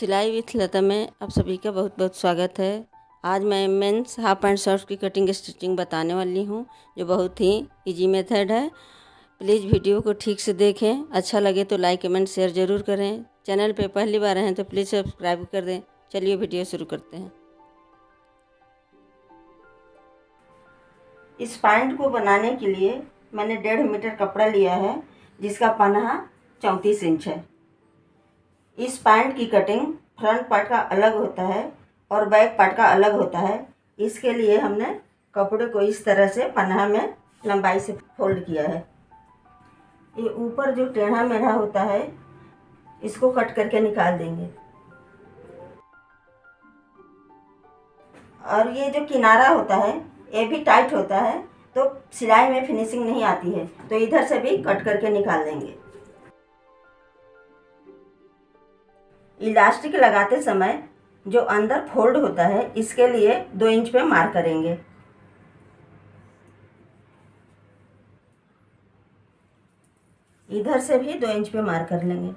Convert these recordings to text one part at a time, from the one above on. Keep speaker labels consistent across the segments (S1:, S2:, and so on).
S1: सिलाई विथ लता में आप सभी का बहुत बहुत स्वागत है। आज मैं मेंस हाफ पैंट शर्ट की कटिंग स्टिचिंग बताने वाली हूँ, जो बहुत ही इजी मेथड है। प्लीज़ वीडियो को ठीक से देखें। अच्छा लगे तो लाइक कमेंट शेयर ज़रूर करें। चैनल पे पहली बार हैं तो प्लीज़ सब्सक्राइब कर दें। चलिए वीडियो शुरू करते हैं। इस पैंट को बनाने के लिए मैंने 1.5 मीटर कपड़ा लिया है, जिसका पन्ना 34 इंच है। इस पैंट की कटिंग फ्रंट पार्ट का अलग होता है और बैक पार्ट का अलग होता है। इसके लिए हमने कपड़े को इस तरह से पन्ना में लंबाई से फोल्ड किया है। ये ऊपर जो टेढ़ा मेढ़ा होता है, इसको कट करके निकाल देंगे। और ये जो किनारा होता है, ये भी टाइट होता है, तो सिलाई में फिनिशिंग नहीं आती है, तो इधर से भी कट करके निकाल देंगे। इलास्टिक लगाते समय जो अंदर फोल्ड होता है, इसके लिए 2 इंच पे मार्क करेंगे। इधर से भी 2 इंच पे मार्क कर लेंगे।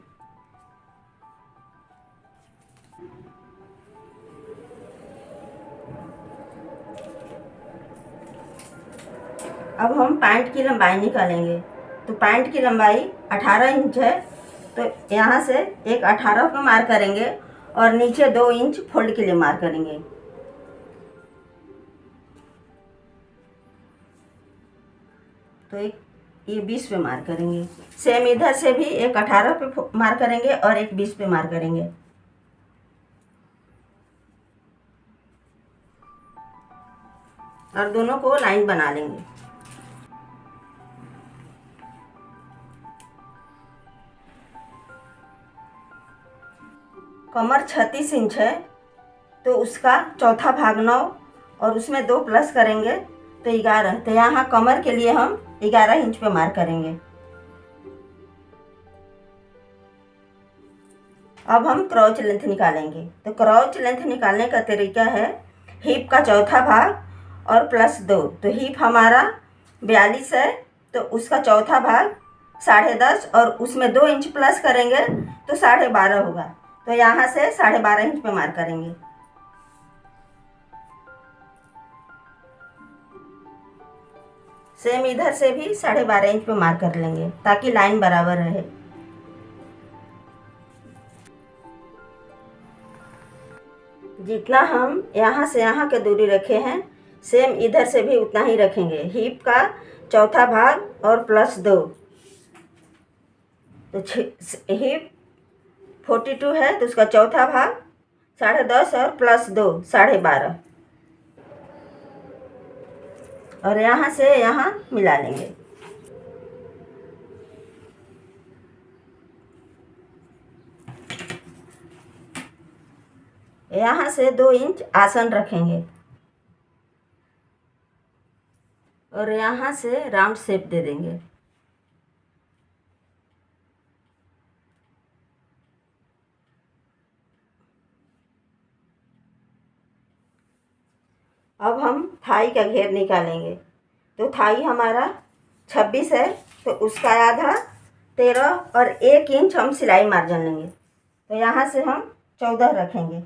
S1: अब हम पैंट की लंबाई निकालेंगे। तो पैंट की लंबाई 18 इंच है, तो यहाँ से एक 18 पे मार्क करेंगे और नीचे 2 इंच फोल्ड के लिए मार्क करेंगे। तो एक ये 20 पे मार्क करेंगे। सेम इधर से भी एक 18 पे मार्क करेंगे और एक 20 पे मार्क करेंगे। और दोनों को लाइन बना लेंगे। कमर 36 इंच है, तो उसका चौथा भाग 9 और उसमें 2 प्लस करेंगे तो 11। तो यहाँ कमर के लिए हम 11 इंच पे मार्क करेंगे। अब हम क्रॉच लेंथ निकालेंगे। तो क्रॉच लेंथ निकालने का तरीका है हिप का चौथा भाग और प्लस 2। तो हिप हमारा 42 है, तो उसका चौथा भाग 10.5 और उसमें 2 इंच प्लस करेंगे तो 12.5 होगा। तो यहाँ से 12.5 इंच पे मार्क करेंगे। सेम इधर से भी 12.5 इंच पे मार्क कर लेंगे, ताकि लाइन बराबर रहे। जितना हम यहाँ से यहाँ की दूरी रखे हैं, सेम इधर से भी उतना ही रखेंगे। हिप का चौथा भाग और प्लस 2। तो हिप 42 है, तो उसका चौथा भाग 10.5 और प्लस 2 12.5। और यहाँ से यहाँ मिला लेंगे। यहाँ से 2 इंच आसन रखेंगे और यहाँ से राउंड शेप दे देंगे। अब हम थाई का घेर निकालेंगे। तो थाई हमारा 26 है, तो उसका आधा 13 और 1 इंच हम सिलाई मार्जिन लेंगे। तो यहाँ से हम 14 रखेंगे।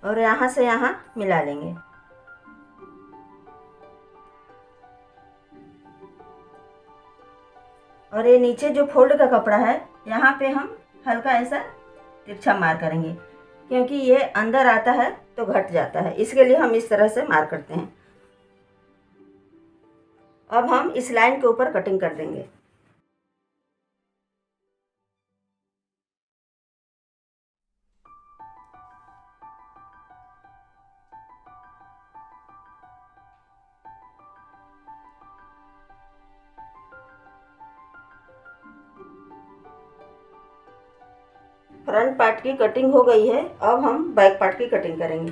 S1: और यहाँ से यहाँ मिला लेंगे। और ये नीचे जो फोल्ड का कपड़ा है, यहाँ पे हम हल्का ऐसा तिरछा मार करेंगे, क्योंकि ये अंदर आता है तो घट जाता है, इसके लिए हम इस तरह से मार करते हैं। अब हम इस लाइन के ऊपर कटिंग कर देंगे। फ्रंट पार्ट की कटिंग हो गई है, अब हम बैक पार्ट की कटिंग करेंगे।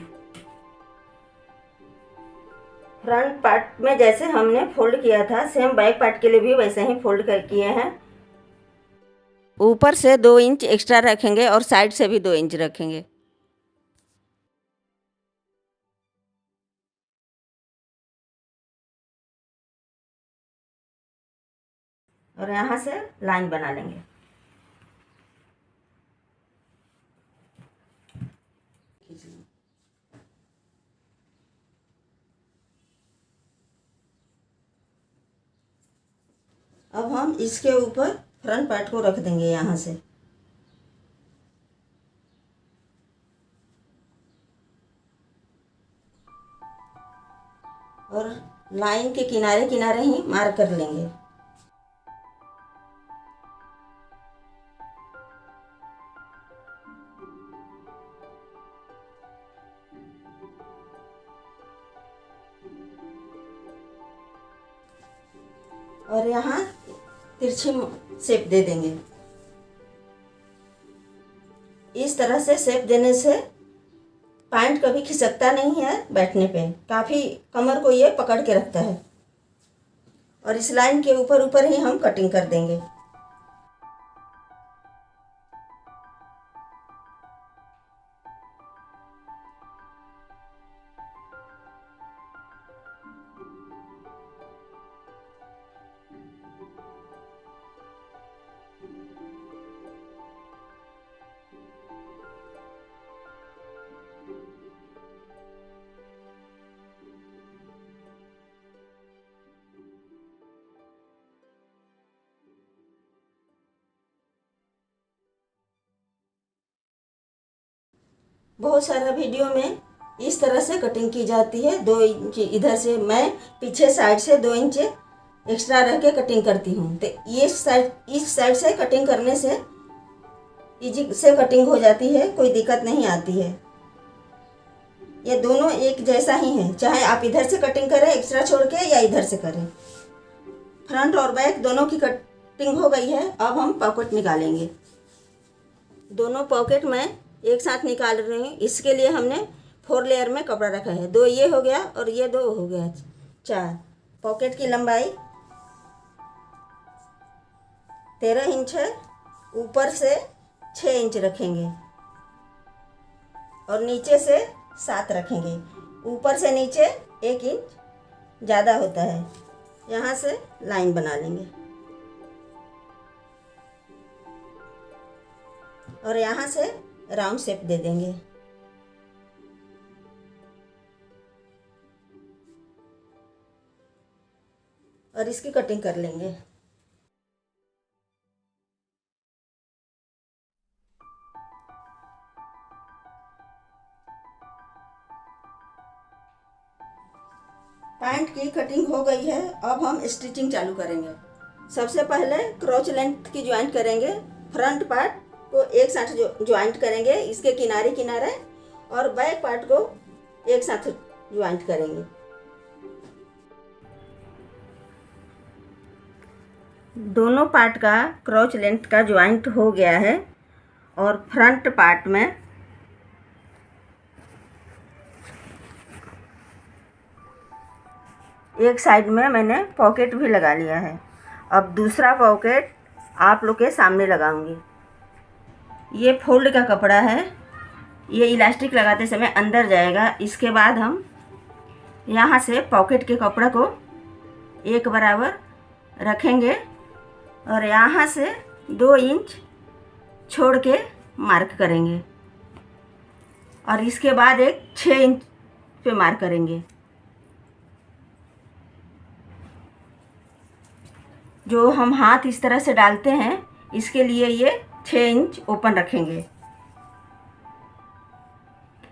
S1: फ्रंट पार्ट में जैसे हमने फोल्ड किया था, सेम बैक पार्ट के लिए भी वैसे ही फोल्ड कर किए हैं। ऊपर से 2 इंच एक्स्ट्रा रखेंगे और साइड से भी 2 इंच रखेंगे। और यहाँ से लाइन बना लेंगे। अब हम इसके ऊपर फ्रंट पार्ट को रख देंगे यहाँ से। और लाइन के किनारे किनारे ही मार्क कर लेंगे। और यहाँ तिरछी शेप दे देंगे। इस तरह से शेप देने से पैंट कभी खिसकता नहीं है, बैठने पे काफ़ी कमर को ये पकड़ के रखता है। और इस लाइन के ऊपर ऊपर ही हम कटिंग कर देंगे। बहुत सारा वीडियो में इस तरह से कटिंग की जाती है। 2 इंच इधर से, मैं पीछे साइड से 2 इंच एक्स्ट्रा रह के कटिंग करती हूँ। तो ये साइड, इस साइड से कटिंग करने से इजी से कटिंग हो जाती है, कोई दिक्कत नहीं आती है। ये दोनों एक जैसा ही है, चाहे आप इधर से कटिंग करें एक्स्ट्रा छोड़ के या इधर से करें। फ्रंट और बैक दोनों की कटिंग हो गई है। अब हम पॉकेट निकालेंगे। दोनों पॉकेट मैं एक साथ निकाल रही हूँ। इसके लिए हमने 4 लेयर में कपड़ा रखा है। 2 ये हो गया और ये 2 हो गया, 4। पॉकेट की लंबाई 13 इंच है। ऊपर से 6 इंच रखेंगे और नीचे से 7 रखेंगे। ऊपर से नीचे 1 इंच ज़्यादा होता है। यहाँ से लाइन बना लेंगे और यहाँ से राउंड शेप दे देंगे। और इसकी कटिंग कर लेंगे। पैंट की कटिंग हो गई है। अब हम स्टिचिंग चालू करेंगे। सबसे पहले क्रॉच लेंथ की ज्वाइंट करेंगे। फ्रंट पार्ट को एक साथ ज्वाइंट करेंगे, इसके किनारे किनारे, और बैक पार्ट को एक साथ ज्वाइंट करेंगे। दोनों पार्ट का क्रॉच लेंथ का ज्वाइंट हो गया है। और फ्रंट पार्ट में एक साइड में मैंने पॉकेट भी लगा लिया है। अब दूसरा पॉकेट आप लोग के सामने लगाऊंगी। ये फोल्ड का कपड़ा है, ये इलास्टिक लगाते समय अंदर जाएगा। इसके बाद हम यहाँ से पॉकेट के कपड़ा को एक बराबर रखेंगे और यहाँ से 2 इंच छोड़ के मार्क करेंगे। और इसके बाद एक 6 इंच पे मार्क करेंगे। जो हम हाथ इस तरह से डालते हैं, इसके लिए ये 6 इंच ओपन रखेंगे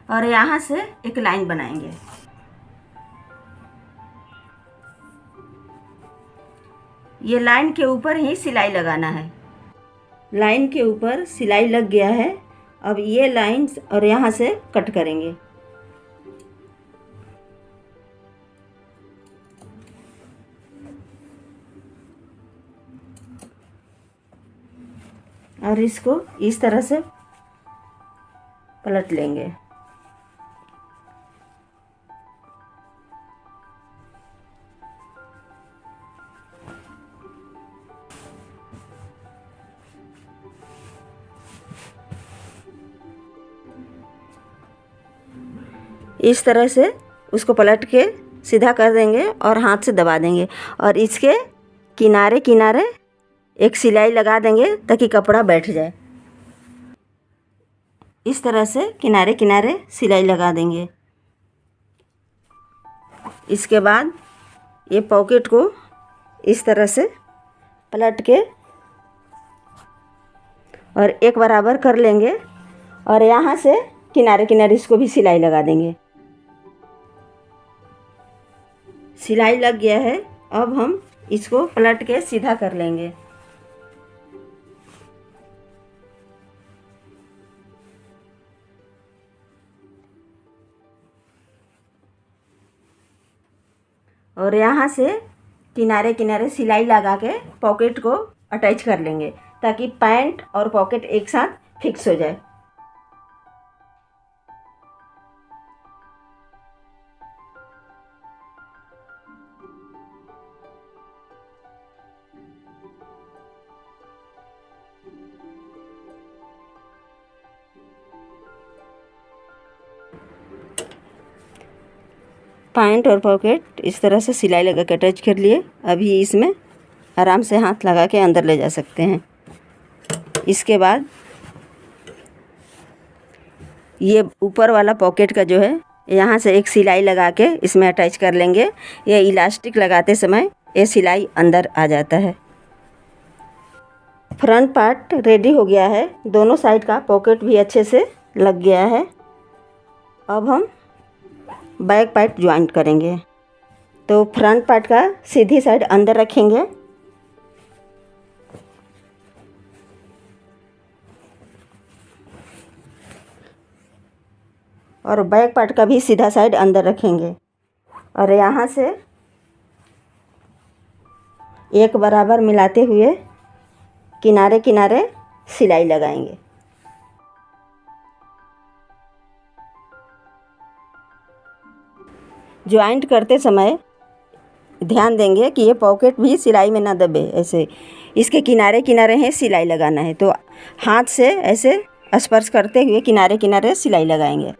S1: और यहाँ से एक लाइन बनाएंगे। ये लाइन के ऊपर ही सिलाई लगाना है। लाइन के ऊपर सिलाई लग गया है। अब ये लाइन और यहाँ से कट करेंगे। और इसको इस तरह से पलट लेंगे। इस तरह से उसको पलट के सीधा कर देंगे और हाथ से दबा देंगे। और इसके किनारे किनारे एक सिलाई लगा देंगे ताकि कपड़ा बैठ जाए। इस तरह से किनारे किनारे सिलाई लगा देंगे। इसके बाद ये पॉकेट को इस तरह से पलट के और एक बराबर कर लेंगे और यहाँ से किनारे किनारे इसको भी सिलाई लगा देंगे। सिलाई लग गया है। अब हम इसको पलट के सीधा कर लेंगे। और यहाँ से किनारे किनारे सिलाई लगा के पॉकेट को अटैच कर लेंगे ताकि पैंट और पॉकेट एक साथ फिक्स हो जाए। पैंट और पॉकेट इस तरह से सिलाई लगा के अटैच कर लिए। अभी इसमें आराम से हाथ लगा के अंदर ले जा सकते हैं। इसके बाद ये ऊपर वाला पॉकेट का जो है यहाँ से एक सिलाई लगा के इसमें अटैच कर लेंगे। ये इलास्टिक लगाते समय ये सिलाई अंदर आ जाता है। फ्रंट पार्ट रेडी हो गया है। दोनों साइड का पॉकेट भी अच्छे से लग गया है। अब हम बैक पार्ट ज्वाइंट करेंगे। तो फ्रंट पार्ट का सीधी साइड अंदर रखेंगे और बैक पार्ट का भी सीधा साइड अंदर रखेंगे और यहाँ से एक बराबर मिलाते हुए किनारे किनारे सिलाई लगाएंगे। ज्वाइंट करते समय ध्यान देंगे कि ये पॉकेट भी सिलाई में ना दबे। ऐसे इसके किनारे किनारे हैं सिलाई लगाना है, तो हाथ से ऐसे स्पर्श करते हुए किनारे किनारे सिलाई लगाएंगे।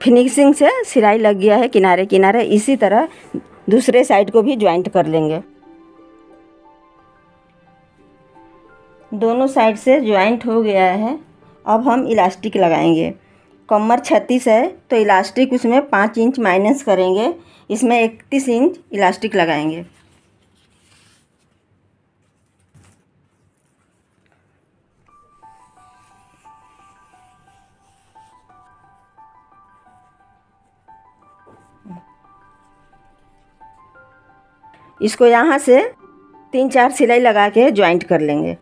S1: फिनिशिंग से सिलाई लग गया है किनारे किनारे। इसी तरह दूसरे साइड को भी ज्वाइंट कर लेंगे। दोनों साइड से ज्वाइंट हो गया है। अब हम इलास्टिक लगाएंगे। कमर 36 है तो इलास्टिक उसमें 5 इंच माइनस करेंगे। इसमें 31 इंच इलास्टिक लगाएंगे। इसको यहाँ से 3-4 सिलाई लगा के ज्वाइंट कर लेंगे।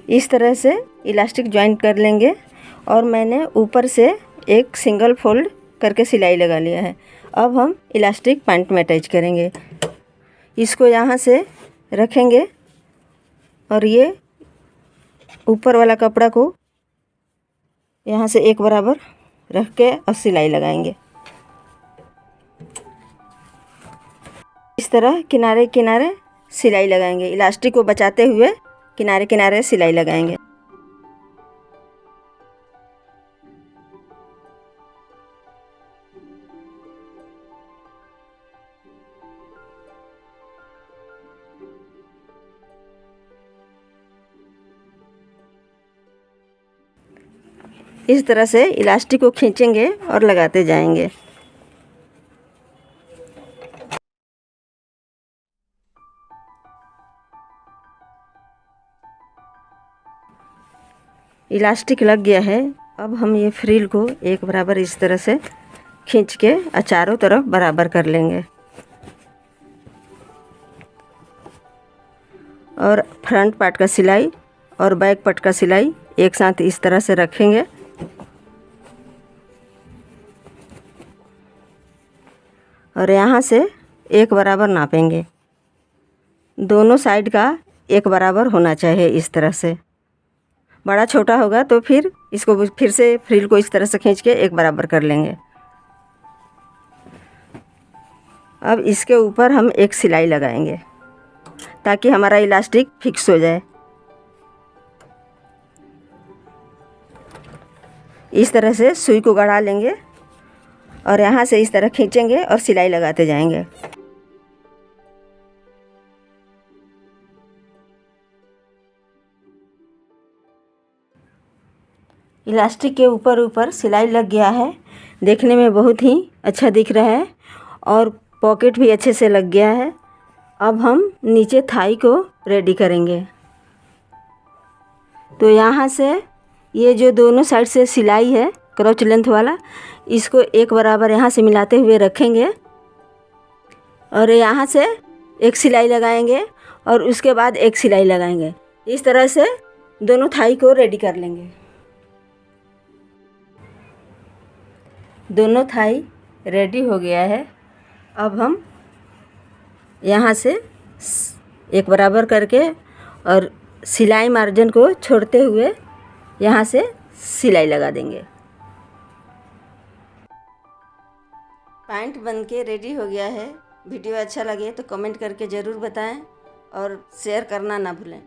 S1: इस तरह से इलास्टिक ज्वाइंट कर लेंगे और मैंने ऊपर से एक सिंगल फोल्ड करके सिलाई लगा लिया है। अब हम इलास्टिक पैंट में अटैच करेंगे। इसको यहाँ से रखेंगे और ये ऊपर वाला कपड़ा को यहाँ से एक बराबर रख के और सिलाई लगाएंगे। इस तरह किनारे किनारे सिलाई लगाएंगे। इलास्टिक को बचाते हुए किनारे किनारे सिलाई लगाएंगे। इस तरह से इलास्टिक को खींचेंगे और लगाते जाएंगे। इलास्टिक लग गया है। अब हम ये फ्रिल को एक बराबर इस तरह से खींच के चारों तरफ बराबर कर लेंगे और फ्रंट पार्ट का सिलाई और बैक पार्ट का सिलाई एक साथ इस तरह से रखेंगे और यहाँ से एक बराबर नापेंगे। दोनों साइड का एक बराबर होना चाहिए इस तरह से। बड़ा छोटा होगा तो फिर इसको फिर से फ्रिल को इस तरह से खींच के एक बराबर कर लेंगे। अब इसके ऊपर हम एक सिलाई लगाएंगे ताकि हमारा इलास्टिक फिक्स हो जाए। इस तरह से सुई को गड़ा लेंगे और यहाँ से इस तरह खींचेंगे और सिलाई लगाते जाएंगे। इलास्टिक के ऊपर ऊपर सिलाई लग गया है, देखने में बहुत ही अच्छा दिख रहा है और पॉकेट भी अच्छे से लग गया है। अब हम नीचे थाई को रेडी करेंगे। तो यहाँ से ये जो दोनों साइड से सिलाई है क्रॉच लेंथ वाला, इसको एक बराबर यहाँ से मिलाते हुए रखेंगे और यहाँ से एक सिलाई लगाएंगे और उसके बाद एक सिलाई लगाएंगे। इस तरह से दोनों थाई को रेडी कर लेंगे। दोनों थाई रेडी हो गया है। अब हम यहाँ से एक बराबर करके और सिलाई मार्जिन को छोड़ते हुए यहाँ से सिलाई लगा देंगे। पैंट बनके रेडी हो गया है। वीडियो अच्छा लगे तो कमेंट करके ज़रूर बताएं और शेयर करना ना भूलें।